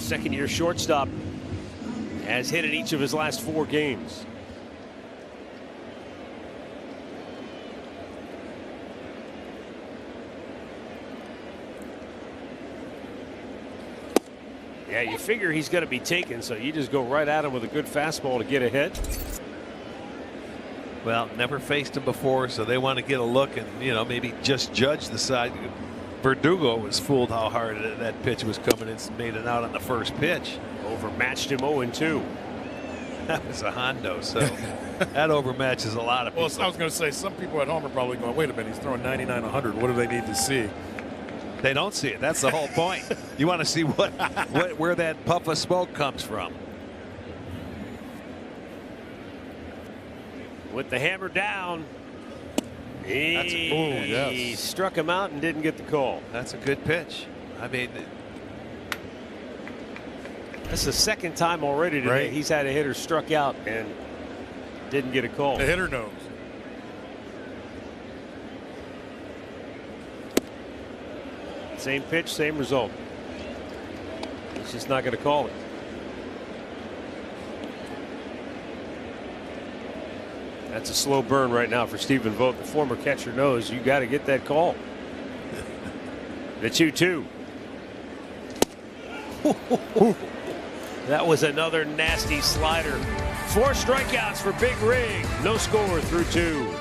Second-year shortstop has hit in each of his last 4 games. Yeah, you figure he's going to be taken, so you just go right at him with a good fastball to get ahead. Well, never faced him before, so they want to get a look and, you know, maybe just judge the side. Verdugo was fooled how hard that pitch was coming in, made it out on the first pitch. Overmatched him 0-2. That was a Hondo, so that overmatches a lot of people. Well, I was going to say, some people at home are probably going, wait a minute, he's throwing 99, 100. What do they need to see? They don't see it. That's the whole point. You want to see where that puff of smoke comes from. With the hammer down, he struck him out and didn't get the call. That's a good pitch. I mean, that's the second time already today he's had a hitter struck out and didn't get a call. The hitter knows. Same pitch, same result. He's just not going to call it. That's a slow burn right now for Stephen Vogt. The former catcher knows you got to get that call. The 2-2. That was another nasty slider. 4 strikeouts for Big Rig. No score through 2.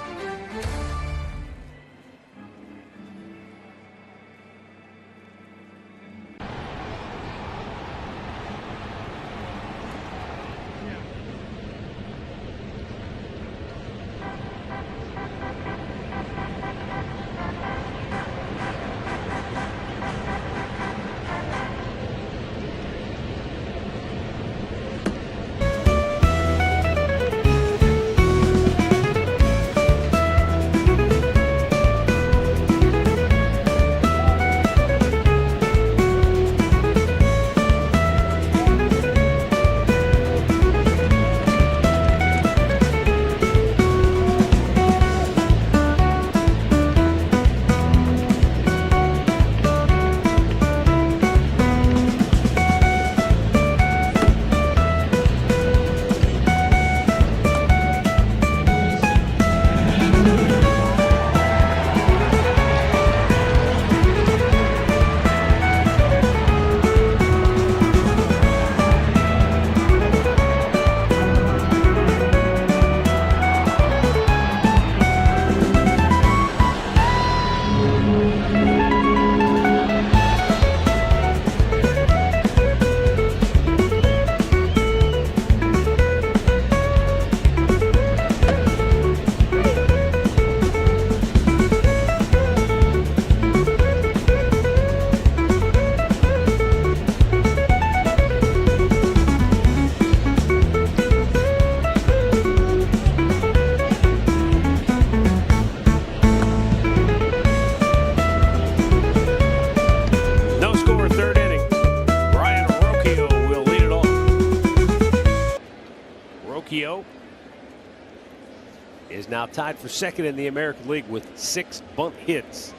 Is now tied for second in the American League with 6 bunt hits.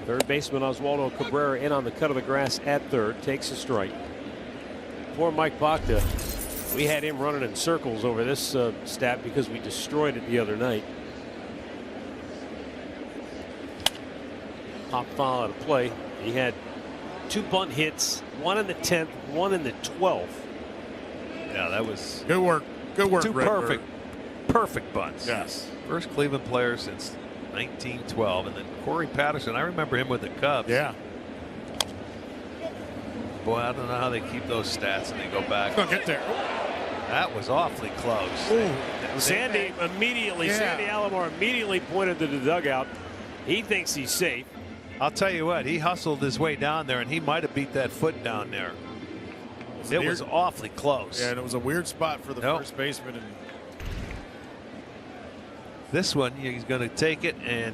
Third baseman Oswaldo Cabrera in on the cut of the grass at third, takes a strike. Poor Mike Bacta, we had him running in circles over this stat because we destroyed it the other night. Pop foul out of play. He had 2 bunt hits, 1 in the 10th, 1 in the 12th. Yeah, that was good work. Good work. 2 perfect bunts. Yes. First Cleveland player since 1912, and then Corey Patterson. I remember him with the Cubs. Yeah. Boy, I don't know how they keep those stats and they go back. Go get there. That was awfully close. Sandy Alomar immediately pointed to the dugout. He thinks he's safe. I'll tell you what, he hustled his way down there, and he might have beat that foot down there. It was awfully close. Yeah, and it was a weird spot for the first baseman. And this one, he's going to take it and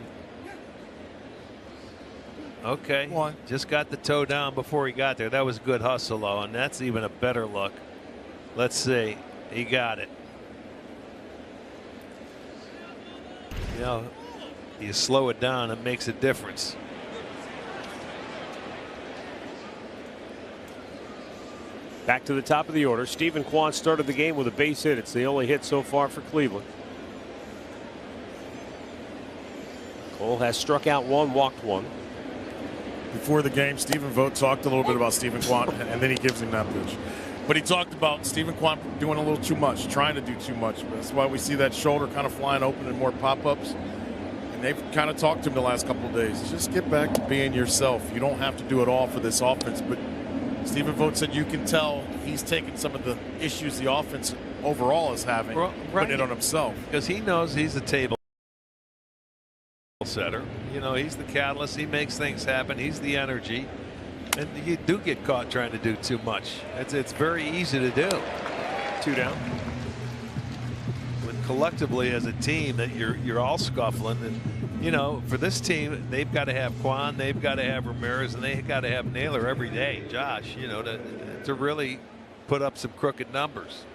okay, just got the toe down before he got there. That was a good hustle though, and that's even a better look. Let's see, he got it. You know, you slow it down, it makes a difference. Back to the top of the order. Stephen Kwan started the game with a base hit. It's the only hit so far for Cleveland. Cole has struck out 1, walked 1. Before the game, Stephen Vogt talked a little bit about Stephen Kwan, and then he gives him that pitch. But he talked about Stephen Kwan doing a little too much, trying to do too much. That's why we see that shoulder kind of flying open and more pop-ups. And they've kind of talked to him the last couple of days. Just get back to being yourself. You don't have to do it all for this offense. But Stephen Vogt said you can tell he's taking some of the issues the offense overall is having, putting it on himself. Because he knows he's a table setter. You know, he's the catalyst. He makes things happen. He's the energy. And you do get caught trying to do too much. It's very easy to do. 2 down. When collectively as a team that you're all scuffling, and you know, for this team they've got to have Kwan, they've got to have Ramirez, and they've got to have Naylor every day, Josh, you know, to really put up some crooked numbers.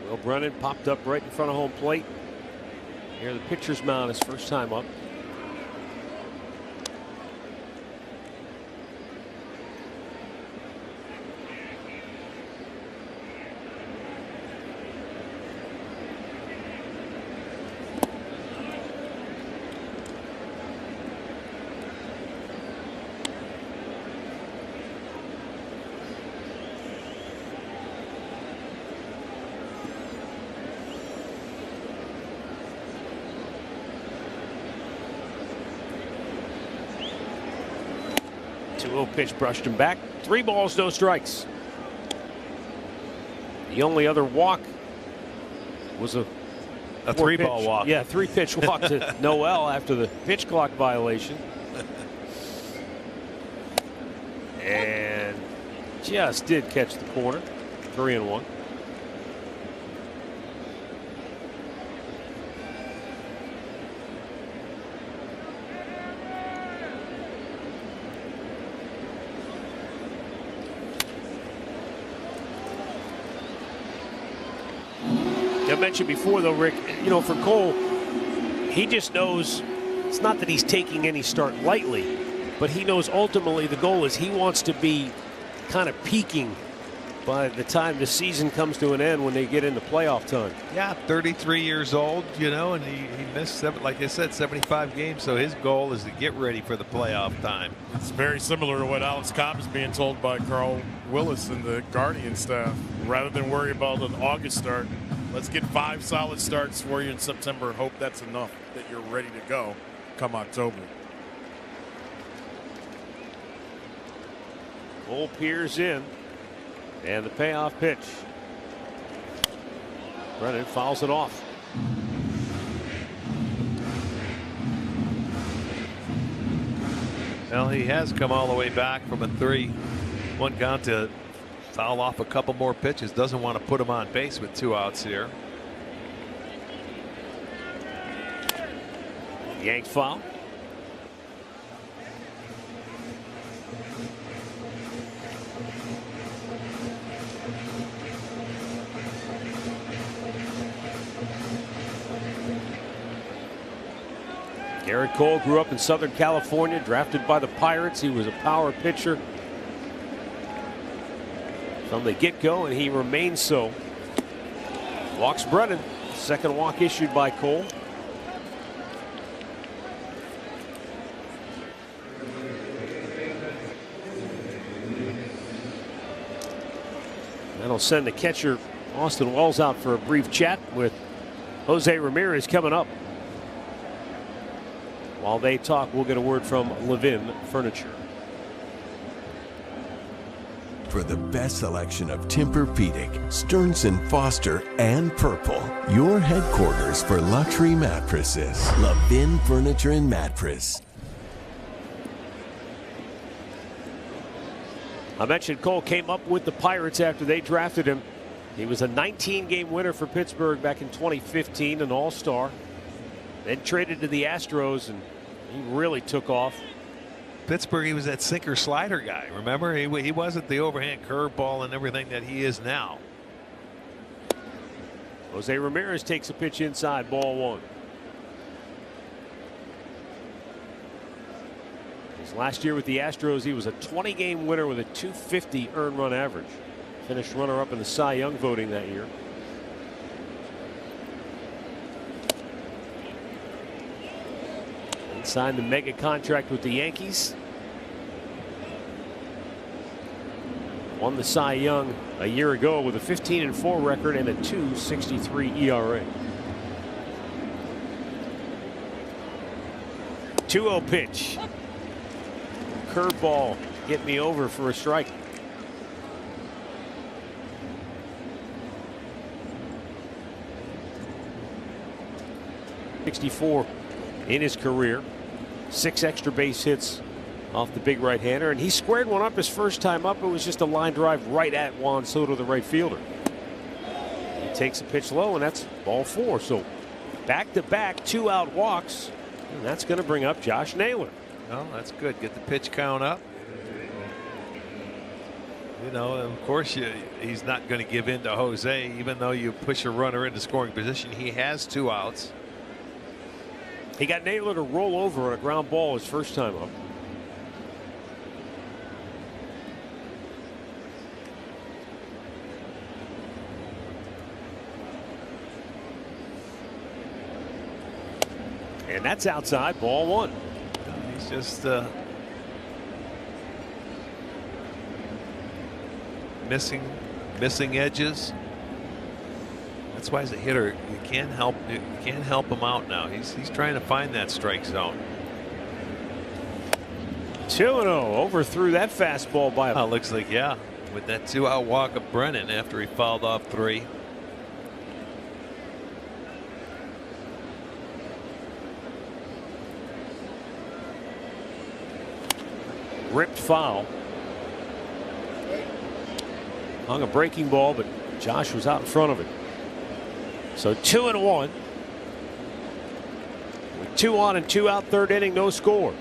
Will Brennan popped up right in front of home plate. Here the pitcher's mound his first time up. Pitch brushed him back. 3 balls, no strikes. The only other walk was a 3-ball walk. Yeah, 3-pitch walk to Noel after the pitch clock violation. And just did catch the corner. 3-1. I mentioned before, though, Rick, you know, for Cole, he just knows it's not that he's taking any start lightly, but he knows ultimately the goal is he wants to be kind of peaking by the time the season comes to an end when they get into playoff time. Yeah, 33 years old, you know, and he missed, like I said, 75 games, so his goal is to get ready for the playoff time. It's very similar to what Alex Cobb is being told by Carl Willis and the Guardian staff. Rather than worry about an August start, let's get 5 solid starts for you in September and hope that's enough that you're ready to go come October. Cole peers in, and the payoff pitch. Brennan fouls it off. Well, he has come all the way back from a 3-1 count to foul off a couple more pitches. Doesn't want to put him on base with 2 outs here. Yanked foul. Garrett Cole grew up in Southern California, drafted by the Pirates. He was a power pitcher from the get-go, and he remains so. Walks Brennan. Second walk issued by Cole. That'll send the catcher Austin Wells out for a brief chat with Jose Ramirez coming up. While they talk, we'll get a word from Levin Furniture. For the best selection of Tempur-Pedic, Stearns & Foster, and Purple, your headquarters for luxury mattresses. Levin Furniture and Mattress. I mentioned Cole came up with the Pirates after they drafted him. He was a 19-game winner for Pittsburgh back in 2015, an all-star. Then traded to the Astros, and he really took off. Pittsburgh, he was that sinker slider guy. Remember, he wasn't the overhand curveball and everything that he is now. Jose Ramirez takes a pitch inside, ball 1. Yankees. Last year with the Astros, he was a 20-game winner with a .250 earned run average. Finished runner-up in the Cy Young voting that year. And signed the mega contract with the Yankees. Won the Cy Young a year ago with a 15-4 record and a .263 ERA. 2-0 pitch. Curveball hit me over for a strike. .64 in his career. 6 extra base hits off the big right-hander, and he squared one up his first time up. It was just a line drive right at Juan Soto, the right fielder. He takes a pitch low, and that's ball 4. So back-to-back 2-out walks, and that's going to bring up Josh Naylor. Well, that's good. Get the pitch count up. You know, of course, he's not going to give in to Jose, even though you push a runner into scoring position. He has 2 outs. He got Naylor to roll over on a ground ball his first time up. And that's outside, ball 1. He's just missing edges. That's why as a hitter you can't help him out now. He's trying to find that strike zone. 2-0, overthrew that fastball by a. Looks like, yeah, with that 2-out walk of Brennan after he fouled off 3. Ripped foul. Hung a breaking ball, but Josh was out in front of it. So 2-1. With 2 on and 2 out, 3rd inning, no score.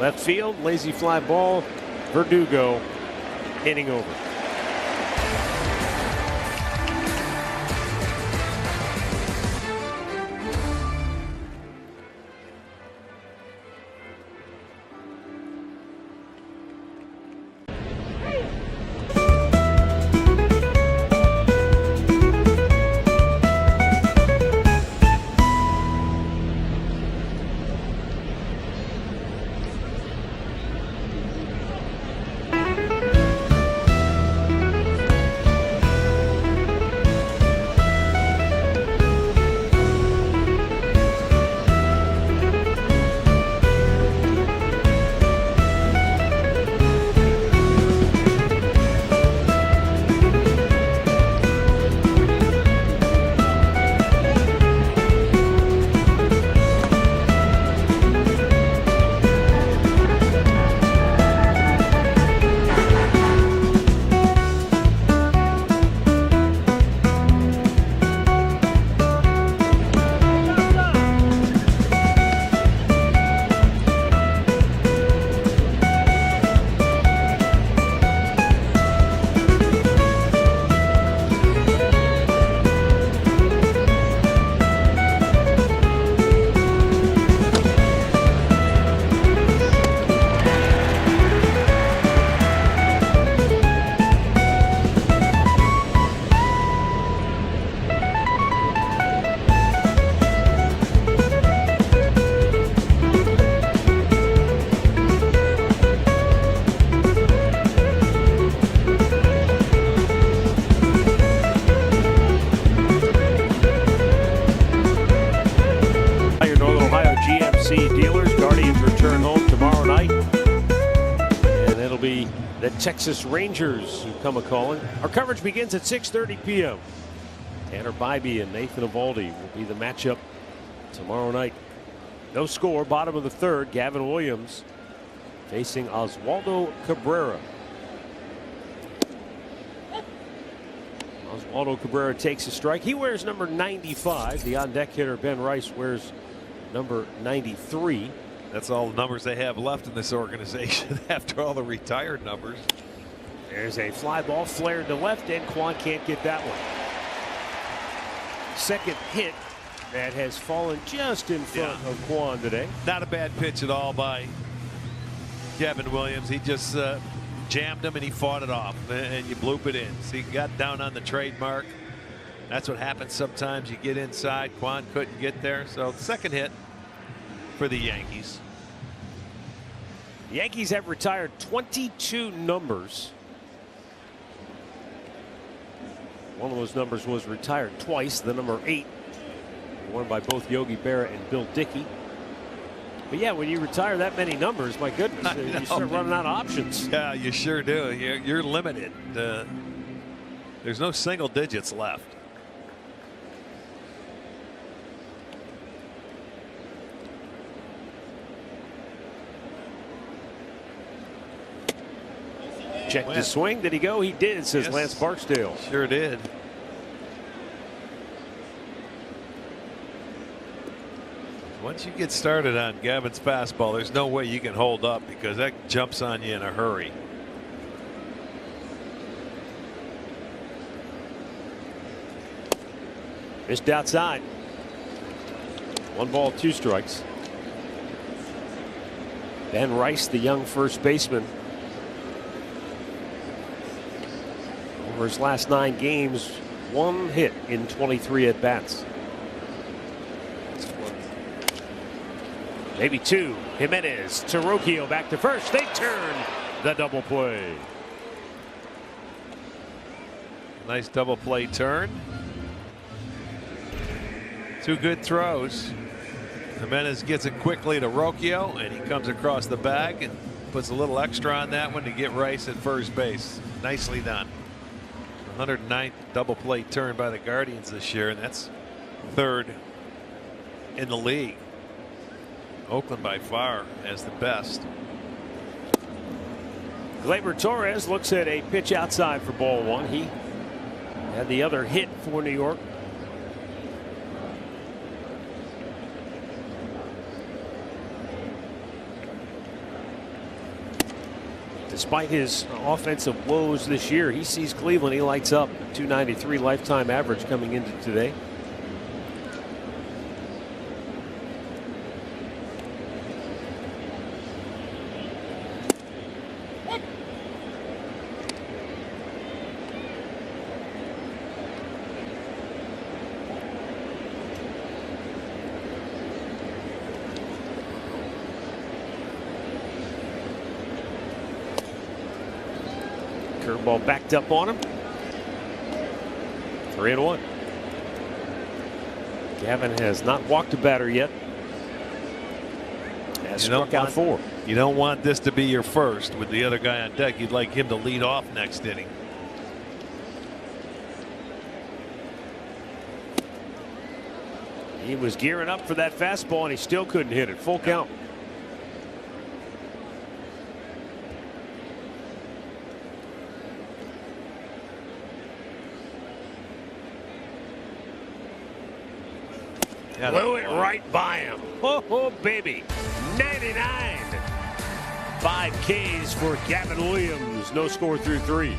Left field, lazy fly ball. Verdugo hitting over. The Texas Rangers who come a-calling. Our coverage begins at 6:30 p.m. Tanner Bybee and Nathan Eovaldi will be the matchup tomorrow night. No score, bottom of the 3rd. Gavin Williams facing Oswaldo Cabrera. Oswaldo Cabrera takes a strike. He wears number 95. The on-deck hitter Ben Rice wears number 93. That's all the numbers they have left in this organization after all the retired numbers. There's a fly ball flared to left, and Kwan can't get that one. Second hit that has fallen just in front of Kwan today. Not a bad pitch at all by Gavin Williams. He just jammed him and he fought it off, and you bloop it in. So he got down on the trademark. That's what happens sometimes. You get inside. Kwan couldn't get there. So second hit for the Yankees. The Yankees have retired 22 numbers. One of those numbers was retired twice, the number 8, worn by both Yogi Berra and Bill Dickey. But yeah, when you retire that many numbers, my goodness, you start running out of options. Yeah, you sure do. You're limited. There's no single digits left. Check the swing. Did he go? He did, says Lance Barksdale. Sure did. Once you get started on Gavin's fastball, there's no way you can hold up because that jumps on you in a hurry. Missed outside. 1 ball, 2 strikes. Ben Rice, the young first baseman, over his last 9 games, 1 hit in 23 at bats. Maybe 2. Jimenez to Rocchio, back to first. They turn the double play. Nice double play turn. 2 good throws. Jimenez gets it quickly to Rocchio, and he comes across the bag and puts a little extra on that one to get Rice at first base. Nicely done. 109th double play turn by the Guardians this year, and that's 3rd in the league. Oakland by far has the best. Gleyber Torres looks at a pitch outside for ball 1. He had the other hit for New York. Despite his offensive woes this year, he sees Cleveland. He lights up. 293 lifetime average coming into today. Curveball backed up on him. 3-1. Gavin has not walked a batter yet. Has struck out 4. You don't want this to be your first with the other guy on deck. You'd like him to lead off next inning. He was gearing up for that fastball and he still couldn't hit it. Full count. Blew it right by him. Oh, baby. 99. 5 Ks for Gavin Williams. No score through 3.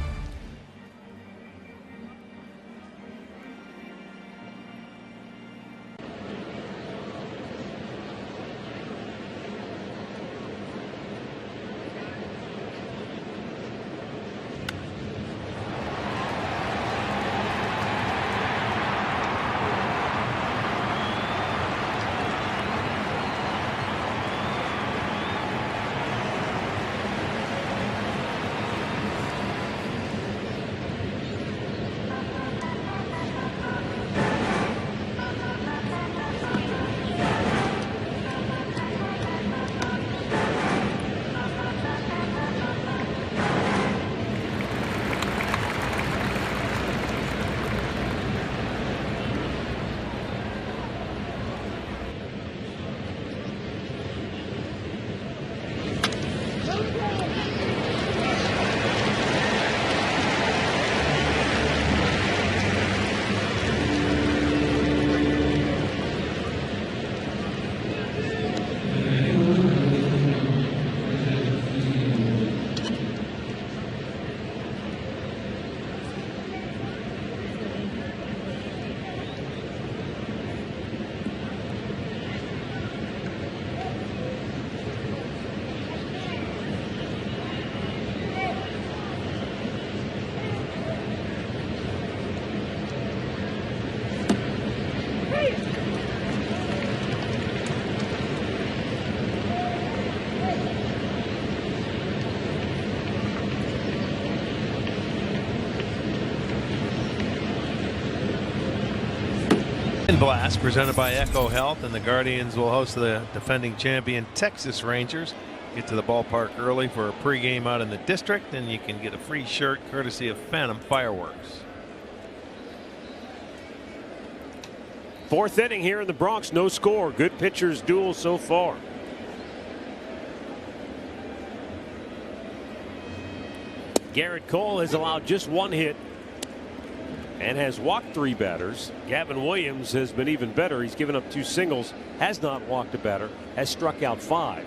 Pregame Blast presented by Echo Health, and the Guardians will host the defending champion Texas Rangers. Get to the ballpark early for a pregame out in the district, and you can get a free shirt courtesy of Phantom Fireworks. Fourth inning here in the Bronx, no score. Good pitchers duel so far. Garrett Cole has allowed just one hit and has walked 3 batters. Gavin Williams has been even better. He's given up 2 singles, has not walked a batter, has struck out 5.